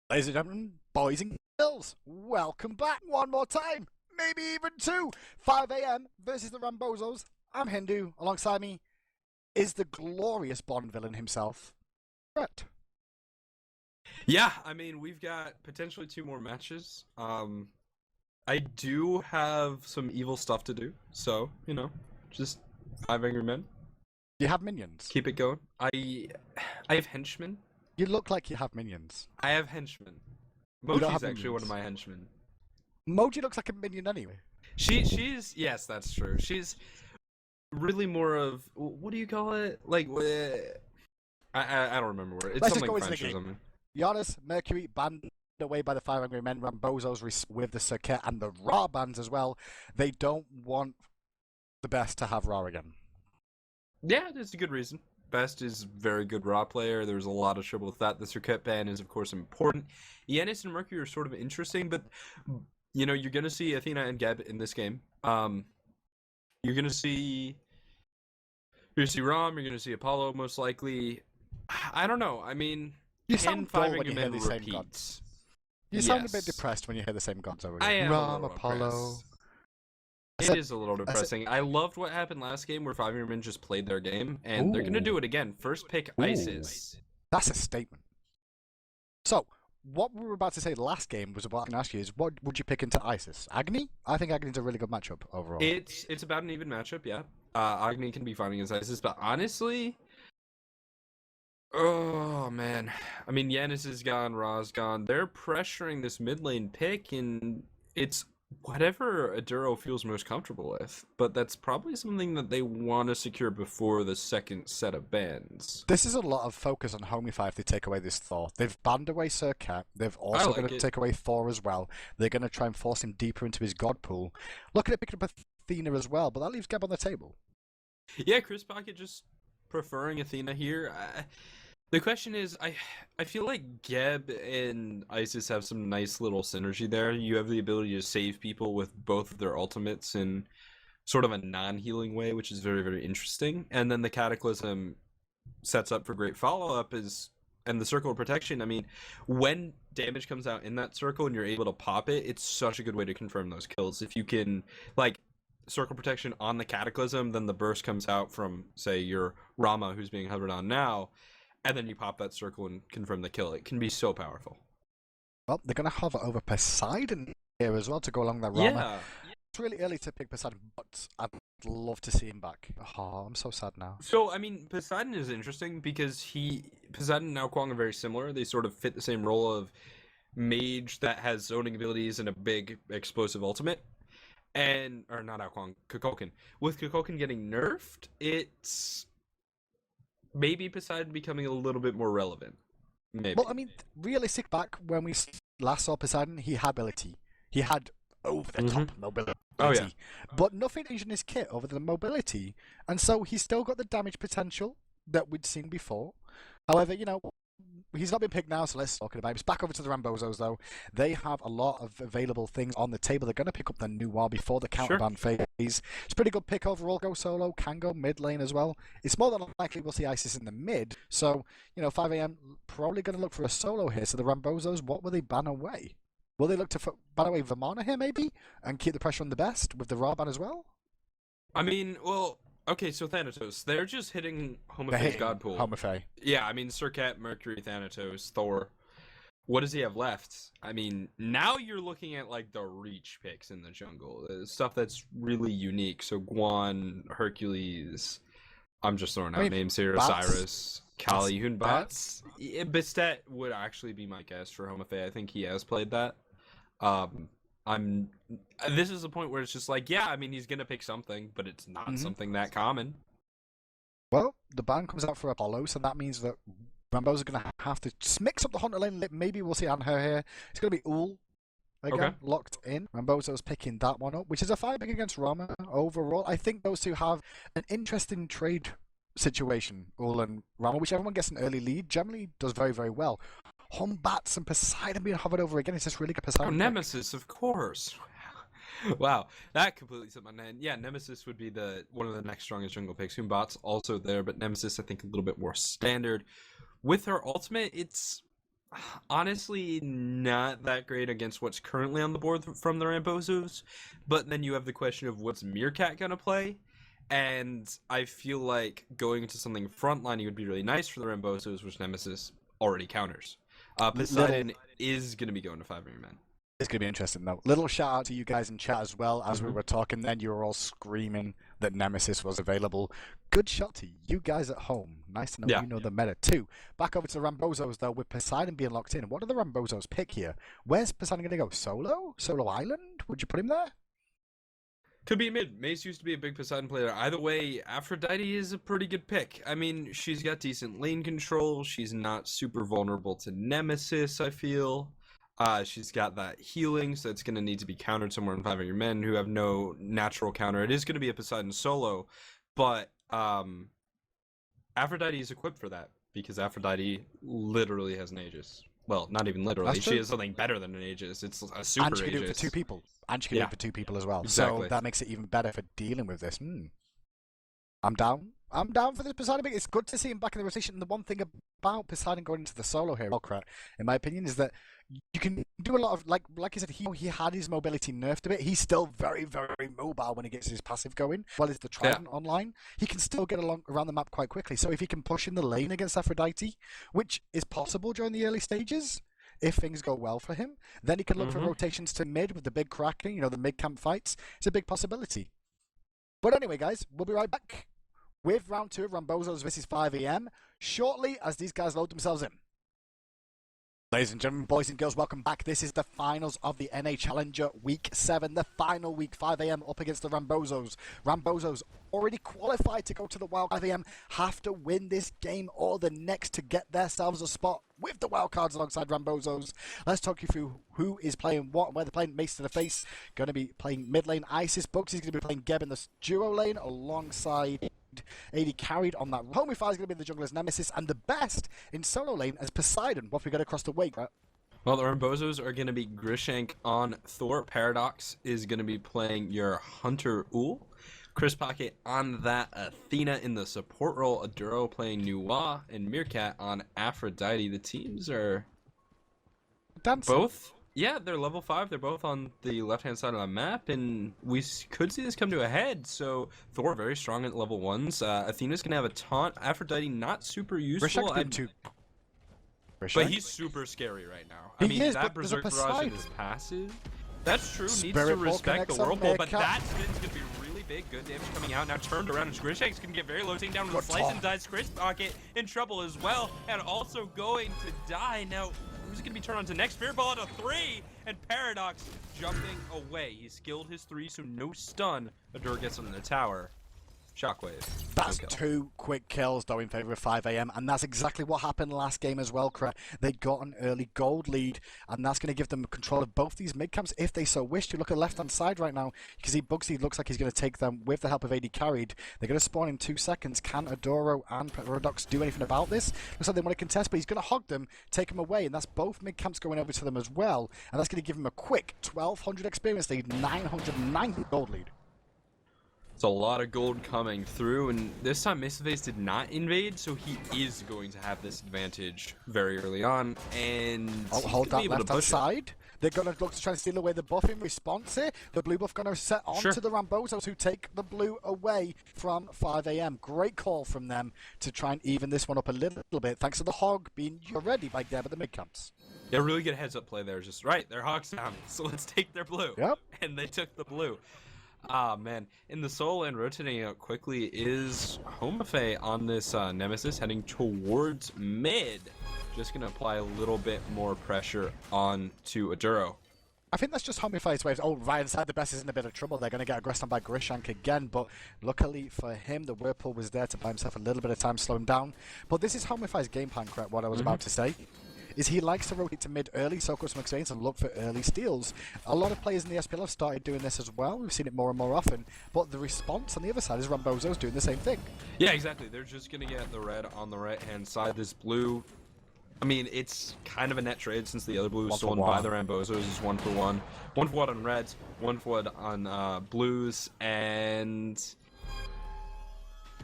Ladies and gentlemen, boys and girls, welcome back one more time, maybe even two. 5 a.m. versus the Rambozos. I'm Hindu. Alongside me is the glorious Bond villain himself, Brett. Yeah, I mean, we've got potentially two more matches. I do have some evil stuff to do, so, just 5 angry men. You have minions. Keep it going. I have henchmen. You look like you have minions. I have henchmen. You don't Mochi's have actually one of minions. my henchmen. Moji looks like a minion anyway. She's yes, that's true. She's really more of what do you call it? Like I don't remember what it's Let's just something go into the French or game. something. Giannis, Mercury, banned away by the 5 angry men. Rambozos with the Circuit and the Ra bans as well. They don't want the best to have Ra again. Yeah, there's a good reason. Best is very good raw player. There's a lot of trouble with that. The circuit ban is, of course, important. Yanis and Mercury are sort of interesting, but you're gonna see Athena and Geb in this game. You're gonna see Ram. You're gonna see Apollo most likely. I don't know. I mean, You can sound dull Five when Angry you hear Men the same repeat? gods. You sound a bit Yes, depressed when you hear the same gods over I again. am a Ram, little Apollo. depressed. I It said, is a little I said, depressing. I loved what happened last game where Five Angry Men just played their game, and they're gonna ooh, do it again. First pick ooh, ISIS. that's a statement. So, what we were about to say last game was about to ask you is what would you pick into ISIS? Agni? I think Agni's a really good matchup overall. It's about an even matchup, yeah. Agni can be fine against ISIS, but honestly, oh man, I mean Yanis is gone, Ra's gone. They're pressuring this mid lane pick, and it's whatever Aduro feels most comfortable with. But that's probably something that they want to secure before the second set of bans. This is a lot of focus on Homify if they take away this Thor. They've banned away Circuit. They've I also going like to it. take away Thor as well. They're going to try and force him deeper into his god pool. Looking at picking up Athena as well, but that leaves Geb on the table. Yeah, Chris Pocket just preferring Athena here. The question is, I feel like Geb and Isis have some nice little synergy there. You have the ability to save people with both of their ultimates in sort of a non-healing way, which is very, very interesting. And then the Cataclysm sets up for great follow-up and the Circle of Protection. I mean, when damage comes out in that circle and you're able to pop it, it's such a good way to confirm those kills. If you can, like, Circle Protection on the Cataclysm, then the burst comes out from, say, your Rama, who's being hovered on now, and then you pop that circle and confirm the kill. It can be so powerful. Well, they're going to hover over Poseidon here as well to go along that Rama. Yeah. It's really early to pick Poseidon, but I'd love to see him back. Oh, I'm so sad now. So, I mean, Poseidon is interesting because Poseidon and Ao Kuang are very similar. They sort of fit the same role of mage that has zoning abilities and a big explosive ultimate. Or not Ao Kuang, Kukulkan. With Kukulkan getting nerfed, it's maybe Poseidon becoming a little bit more relevant. Maybe. Well, I mean, realistic back when we last saw Poseidon, he had ability. He had over the top mobility. Oh, yeah. But nothing in his kit over the mobility. And so he's still got the damage potential that we'd seen before. However, he's not been picked now, so let's talk about him. It's back over to the Rambozos, though. They have a lot of available things on the table. They're going to pick up the Noir before the counterban phase. It's a pretty good pick overall. Go solo, can go mid lane as well. It's more than likely we'll see Isis in the mid. So, 5 a.m. probably going to look for a solo here. So the Rambozos, what will they ban away? Will they look to ban away Vamana here, maybe? And keep the pressure on the best with the Ra ban as well? I mean, well, okay, so Thanatos, they're just hitting Homofey's God Pool. Homofey. Yeah, I mean, Serket, Mercury, Thanatos, Thor. What does he have left? I mean, now you're looking at, like, the reach picks in the jungle. Stuff that's really unique. So Guan, Hercules, I'm just throwing out names here. Bats? Osiris, Kali, Hoon, Bats. Bastet would actually be my guess for Homofey. I think he has played that. This is the point where it's just like, yeah, I mean, he's gonna pick something, but it's not something that common. Well, the ban comes out for Apollo, so that means that Rambo's going to have to mix up the Hunter lane. Maybe we'll see Anher here. It's going to be Ul again, locked in. Rambozo's picking that one up, which is a fight pick against Rama overall. I think those two have an interesting trade situation, Ul and Rama, whichever one gets an early lead generally does very, very well. Bats and Poseidon being hovered over again. It's just really good Poseidon. Oh, Nemesis, of course. Wow, that completely slipped my mind. Yeah, Nemesis would be one of the next strongest jungle picks. Humbot's also there, but Nemesis I think a little bit more standard. With her ultimate, it's Honestly, not that great against what's currently on the board from the Rambozos. But then you have the question of what's Meerkat gonna play, and I feel like going into something frontlining would be really nice for the Rambozos, which Nemesis already counters. Little Poseidon is gonna be going to 5 men. It's going to be interesting, though. Little shout out to you guys in chat as well. As we were talking then, you were all screaming that Nemesis was available. Good shot to you guys at home. Nice to know Yeah. you know the meta, too. Back over to the Rambozos, though, with Poseidon being locked in. What do the Rambozos pick here? Where's Poseidon going to go? Solo? Solo Island? Would you put him there? Could be mid. Mace used to be a big Poseidon player. Either way, Aphrodite is a pretty good pick. I mean, she's got decent lane control. She's not super vulnerable to Nemesis, I feel. She's got that healing, so it's going to need to be countered somewhere in 5 of your men who have no natural counter. It is going to be a Poseidon solo, but Aphrodite is equipped for that because Aphrodite literally has an Aegis. Well, not even literally. She has something better than an Aegis. It's a super And she can do it for Aegis. 2 people. And she can do it for 2 people as well. Exactly. So that makes it even better for dealing with this. I'm down. I'm down for this Poseidon pick. It's good to see him back in the rotation. And the one thing about Poseidon going into the solo here, in my opinion, is that you can do a lot of, like you said, he had his mobility nerfed a bit. He's still very, very mobile when he gets his passive going. Well, as the Trident online, he can still get around the map quite quickly. So if he can push in the lane against Aphrodite, which is possible during the early stages, if things go well for him, then he can look for rotations to mid with the big cracking, the mid camp fights. It's a big possibility. But anyway, guys, we'll be right back with round 2 of Rambozos vs 5am shortly as these guys load themselves in. Ladies and gentlemen, boys and girls, welcome back. This is the finals of the NA Challenger Week 7, the final week, 5am up against the Rambozos. Rambozos already qualified to go to the wild. 5am have to win this game or the next to get themselves a spot with the wildcards alongside Rambozos. Let's talk you through who is playing what and where they're playing. Mace to the face, going to be playing mid lane. Isis Bugs is going to be playing Geb in the duo lane alongside AD carried on that. Homify is going to be the jungler's Nemesis, and the best in solo lane as Poseidon. What we got across the way, right? Well, the Rambozos are going to be Grishank on Thor. Paradox is going to be playing your Hunter Ul. Chris Pocket on that. Athena in the support role. Aduro playing Nuwa, and Meerkat on Aphrodite. The teams are both. Yeah, they're level 5. They're both on the left-hand side of the map, and we could see this come to a head. So Thor very strong at level 1s. Athena's gonna have a taunt. Aphrodite not super useful. But he's super scary right now. I mean, that Berserk Barrage is passive. That's true. Needs to respect the Whirlpool, but that spin's gonna be really big. Good damage coming out. Now turned around, and Grishank's gonna get very low. Taking down with a slice and dice. Chris Pocket in trouble as well, and also going to die now. Who's going to be turned on to next? Fear Ball at a 3, and Paradox jumping away. He skilled his 3, so no stun. Adura gets on the tower. Shockwave. That's 2 quick kills, though, in favor of 5am, and that's exactly what happened last game as well, Cret. They got an early gold lead, and that's going to give them control of both these mid camps if they so wish. You look at the left-hand side right now, you can see Bugsy looks like he's going to take them with the help of AD carried. They're going to spawn in 2 seconds. Can Adoro and Paradox do anything about this? Looks like they want to contest, but he's going to hog them, take them away, and that's both mid camps going over to them as well, and that's going to give him a quick 1200 experience lead, 990 gold lead. It's a lot of gold coming through, and this time Maceface did not invade, so he is going to have this advantage very early on, and hold that left-hand side. They're going to look to try and steal away the buff in response here. The blue buff going to set on to the Rambozos, who take the blue away from 5am. Great call from them to try and even this one up a little bit, thanks to the hog being ready by Deb at the mid-camps. Yeah, really good heads-up play there. Just right, their hog's down, so let's take their blue. Yep. And they took the blue. Ah, man. In the solo and rotating out quickly is Homify on this Nemesis heading towards mid. Just going to apply a little bit more pressure on to Aduro. I think that's just Homify's waves. Oh, right inside the best is in a bit of trouble. They're going to get aggressed on by Grishank again, but luckily for him, the Whirlpool was there to buy himself a little bit of time, slow him down. But this is Homify's game plan, correct? What I was about to say is he likes to rotate to mid early, soak up some experience, and look for early steals. A lot of players in the SPL have started doing this as well. We've seen it more and more often. But the response on the other side is Rambozos doing the same thing. Yeah, exactly. They're just going to get the red on the right-hand side. This blue, I mean, it's kind of a net trade since the other blue is stolen by the Rambozos. It's 1 for 1. 1 for 1 on reds, 1 for 1 on blues, and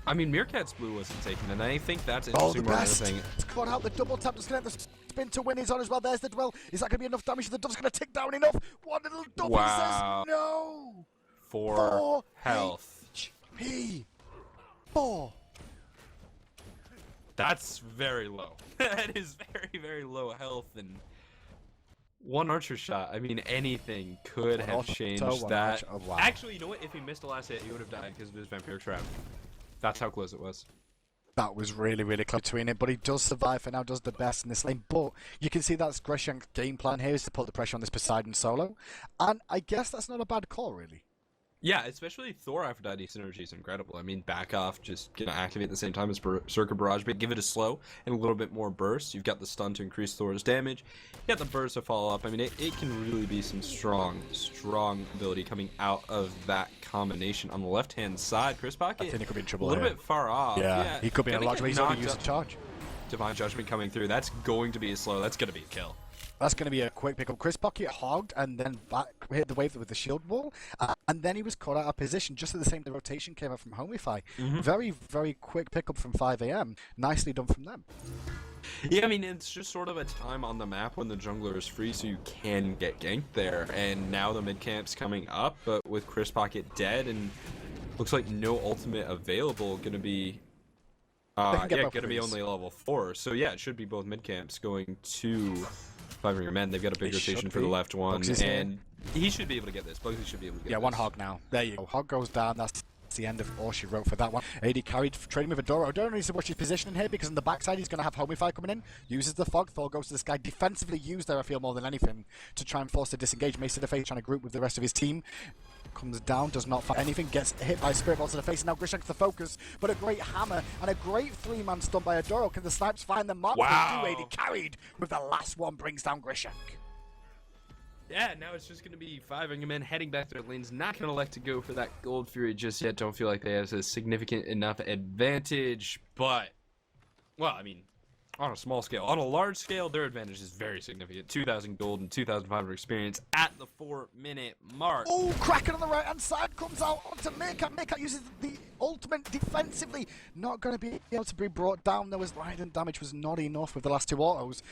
I mean, Meerkat's blue wasn't taken, and I think that's interesting more than anything. It's caught out the double tap to connect the spin to win his on as well. There's the dwell. Is that going to be enough damage? The dove's going to tick down enough. One little dove. Wow. He says no. 4 health. HP. 4. That's very low. That is very, very low health, and one archer shot. I mean, anything could have changed that. Oh, wow. Actually, you know what? If he missed the last hit, he would have died because of his vampire trap. That's how close it was. That was really, really close between it, but he does survive for now, does the best in this lane. But you can see that's Grishank's game plan here is to put the pressure on this Poseidon solo. And I guess that's not a bad call, really. Yeah, especially Thor Aphrodite synergy is incredible. I mean, back off, just gonna activate at the same time as Berserker Barrage, but give it a slow and a little bit more burst. You've got the stun to increase Thor's damage. You got the burst to follow up. I mean, it can really be some strong ability coming out of that combination. On the left-hand side, Chris Pocket, I think he could be in trouble a little here. bit far off. Yeah, he could be in a large way. He's already used the charge. Divine Judgment coming through. That's going to be a slow. That's going to be a kill. That's going to be a quick pickup. Chris Pocket hogged and then back hit the wave with the shield wall, and then he was caught out of position just at the same time the rotation came up from Homify. Very, very quick pickup from 5 AM. Nicely done from them. Yeah, I mean, it's just sort of a time on the map when the jungler is free, so you can get ganked there. And now the mid camp's coming up, but with Chris Pocket dead and looks like no ultimate available, gonna be gonna be only level 4. So yeah, it should be both mid camps going to 500 men. They've got a big rotation for the left one, and he should be able to get this. Bugsy should be able to get this. Yeah, one hog now. There you go. Hog goes down. That's the end of all she wrote for that one. AD carried, trading with Adoro. Adoro needs to watch his positioning here because on the backside he's going to have Homify coming in. Uses the fog. Thor goes to this guy. Defensively used there, I feel, more than anything, to try and force the disengage. Mace to the face, trying to group with the rest of his team. Comes down, does not find anything, gets hit by Spirit Ball to the face, and now Grishank the focus, but a great hammer and a great 3-man stun by Adoro. Can the snipes find the mark? Wow. AD carried with the last one, brings down Grishank. Yeah, now it's just going to be 5 men heading back to their lanes. Not going to elect to go for that Gold Fury just yet. Don't feel like they have a significant enough advantage. But, well, I mean, on a small scale. On a large scale, their advantage is very significant. 2,000 gold and 2,500 experience at the 4-minute mark. Oh, Kraken on the right-hand side comes out onto Meerkat. Meerkat uses the ultimate defensively. Not going to be able to be brought down. There was Raiden damage was not enough with the last 2 autos.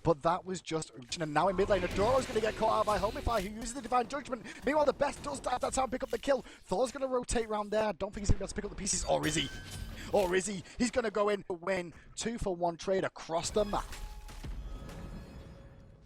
But that was just, and now in mid lane, Adoro's going to get caught out by Homify, who uses the Divine Judgment. Meanwhile, the best does dive that time, pick up the kill. Thor's going to rotate around there. I don't think he's going to be able to pick up the pieces. Or is he? Or is he? He's going to go in to win 2-for-1 trade across the map.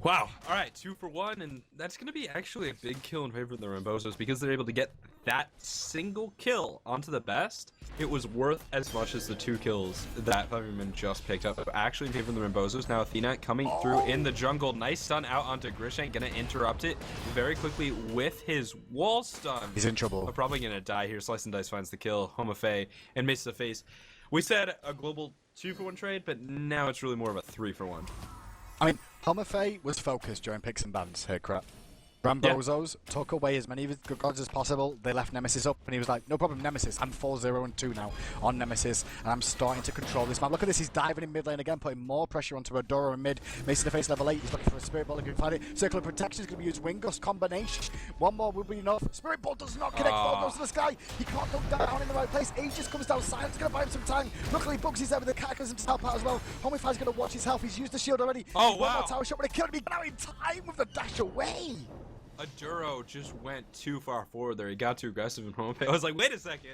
Wow. All right, 2 for 1, and that's going to be actually a big kill in favor of the Rambozos because they're able to get that single kill onto the best. It was worth as much as the 2 kills that Featherman just picked up. Actually in favor of the Rambozos. Now Athena coming through in the jungle. Nice stun out onto Grishank. Going to interrupt it very quickly with his wall stun. He's in trouble. But probably going to die here. Slice and Dice finds the kill. Homofay and misses the face. We said a global 2-for-1 trade, but now it's really more of a 3-for-1. I mean, Homofay was focused during picks and bans here, crap. Rambozos took away as many of his gods as possible. They left Nemesis up, and he was like, no problem, Nemesis. I'm 4-0-2 now on Nemesis, and I'm starting to control this map. Look at this, he's diving in mid lane again, putting more pressure onto Adoro in mid. Mace to the face, level 8. He's looking for a Spirit Ball if he can find it. Circle of Protection is going to be used. Wing Gust combination. One more will be enough. Spirit Ball does not connect. Ball goes to the sky. He can't dunk down in the right place. Aegis comes down. Silence going to buy him some time. Luckily, Bugsy's there with the Cataclysm to help out as well. Homify's going to watch his health. He's used the shield already. Oh, One wow. more tower shot, but it killed him. Now in time with the dash away. Aduro just went too far forward there. He got too aggressive in home. I was like, wait a second.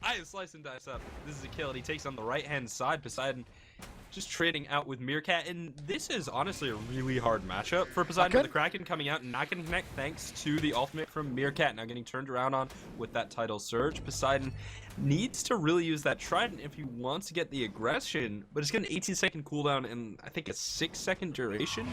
I have Slice and Dice up. This is a kill, and he takes on the right-hand side. Poseidon just trading out with Meerkat, and this is honestly a really hard matchup for Poseidon. With the Kraken coming out and not going to connect thanks to the ultimate from Meerkat. Now getting turned around on with that title surge. Poseidon needs to really use that Trident if he wants to get the aggression, but it's got an 18-second cooldown and I think a 6-second duration,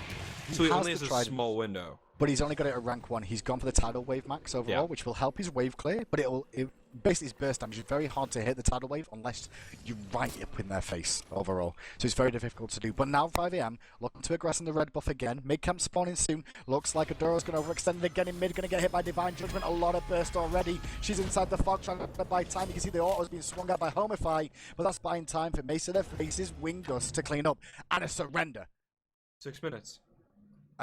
so he only has a small window. But he's only got it at rank 1. He's gone for the tidal wave max overall, which will help his wave clear, but it basically his burst damage is very hard to hit the tidal wave unless you right up in their face overall. So it's very difficult to do. But now 5 AM, looking to aggress on the red buff again. Mid camp spawning soon. Looks like Adoro's going to overextend it again in mid, going to get hit by Divine Judgment. A lot of burst already. She's inside the fog trying to buy time. You can see the auto's being swung out by Homify, but that's buying time for Mace of their faces, Wing Gust to clean up, and a surrender. 6 minutes.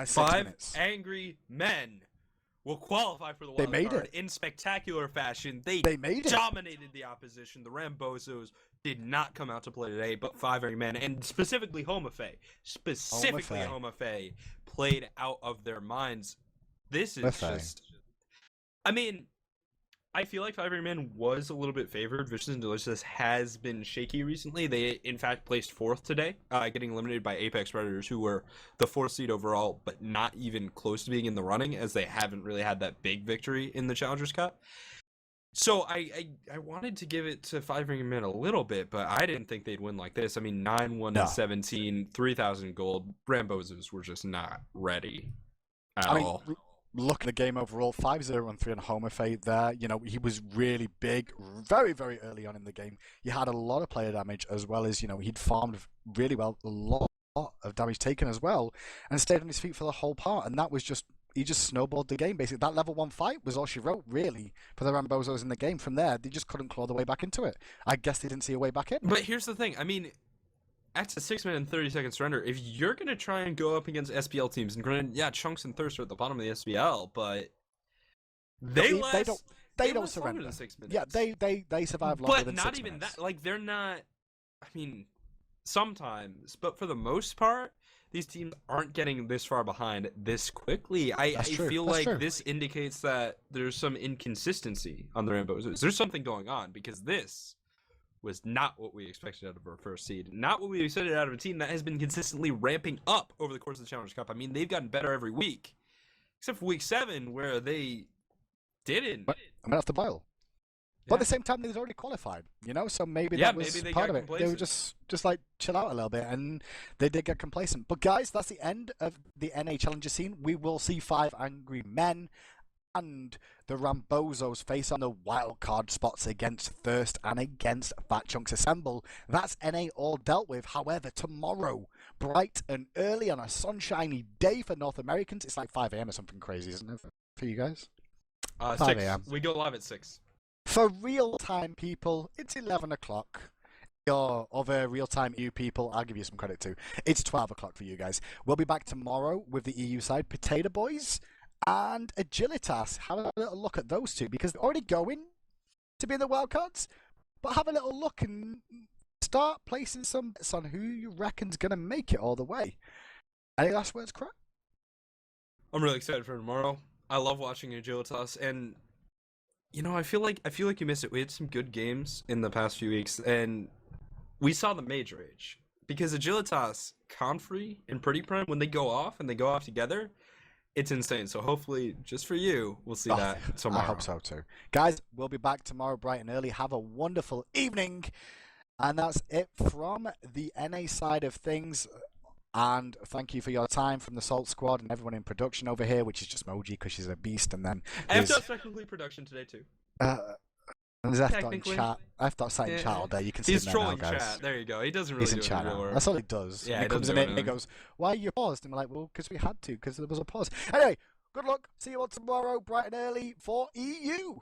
5 minutes. Angry men will qualify for the wild card in spectacular fashion. They made it. Dominated the opposition. The Rambozos did not come out to play today, but 5 Angry Men, and specifically Homafay. Specifically Homafay played out of their minds. This is just... I mean, I feel like 5 Angry Men was a little bit favored. Vicious and Delicious has been shaky recently. They, in fact, placed 4th today, getting eliminated by Apex Predators, who were the 4th seed overall, but not even close to being in the running, as they haven't really had that big victory in the Challengers Cup. So I wanted to give it to 5 Angry Men a little bit, but I didn't think they'd win like this. I mean, 9-1-17, 3,000 gold. Rambozos were just not ready at all. Look at the game overall, 5-0-3 on Homafay there. You know, he was really big very, very early on in the game. He had a lot of player damage, as well as, you know, he'd farmed really well, a lot of damage taken as well, and stayed on his feet for the whole part, and that was just... He just snowballed the game, basically. That level 1 fight was all she wrote, really, for the Rambozos in the game. From there, they just couldn't claw their way back into it. I guess they didn't see a way back in. But here's the thing. I mean, at a 6-minute and 30-second surrender, if you're going to try and go up against SPL teams, and granted, yeah, Chunks and Thirst are at the bottom of the SPL, but they don't surrender. Than 6 minutes. Yeah, they survive longer than 6 minutes. But not even that. Like, they're not... I mean, sometimes, but for the most part, these teams aren't getting this far behind this quickly. I feel like this indicates that there's some inconsistency on the Rambozos. There's something going on, because this was not what we expected out of our first seed. Not what we expected out of a team that has been consistently ramping up over the course of the Challenge Cup. I mean, they've gotten better every week, except for week 7, where they didn't. I'm gonna have to boil. But at the same time, they'd already qualified, you know? So maybe that was part of it. They were just like, chill out a little bit, and they did get complacent. But guys, that's the end of the NA Challenger scene. We will see 5 Angry Men and the Rambozos face on the wildcard spots against Thirst and against Fat Chunks Assemble. That's NA all dealt with. However, tomorrow, bright and early on a sunshiny day for North Americans, it's like 5 a.m. or something crazy, isn't it, for you guys? 5 a.m. We go live at 6. For real-time people, it's 11 o'clock. Your other real-time EU people, I'll give you some credit too. It's 12 o'clock for you guys. We'll be back tomorrow with the EU side, Potato Boys and Agilitas. Have a little look at those two, because they're already going to be in the wildcards. But have a little look and start placing some bets on who you reckon's going to make it all the way. Any last words, Craig? I'm really excited for tomorrow. I love watching Agilitas, and... You know, I feel like you missed it. We had some good games in the past few weeks, and we saw the major age. Because Agilitas, Confrey, and Pretty Prime, when they go off together, it's insane. So hopefully, just for you, we'll see that tomorrow. I hope so too. Guys, we'll be back tomorrow bright and early. Have a wonderful evening. And that's it from the NA side of things. And thank you for your time from the Salt Squad and everyone in production over here, which is just Moji because she's a beast. And then F.Dot's technically production today too. There's F.Dot in chat. F.Dot sat in chat all day. You can see him there now, guys. He's trolling chat. There you go. He doesn't really do chat real work. That's all he does. Yeah, he comes in and he goes, "Why are you paused?" And we're like, "Well, because we had to, because there was a pause." Anyway, good luck. See you all tomorrow, bright and early for EU.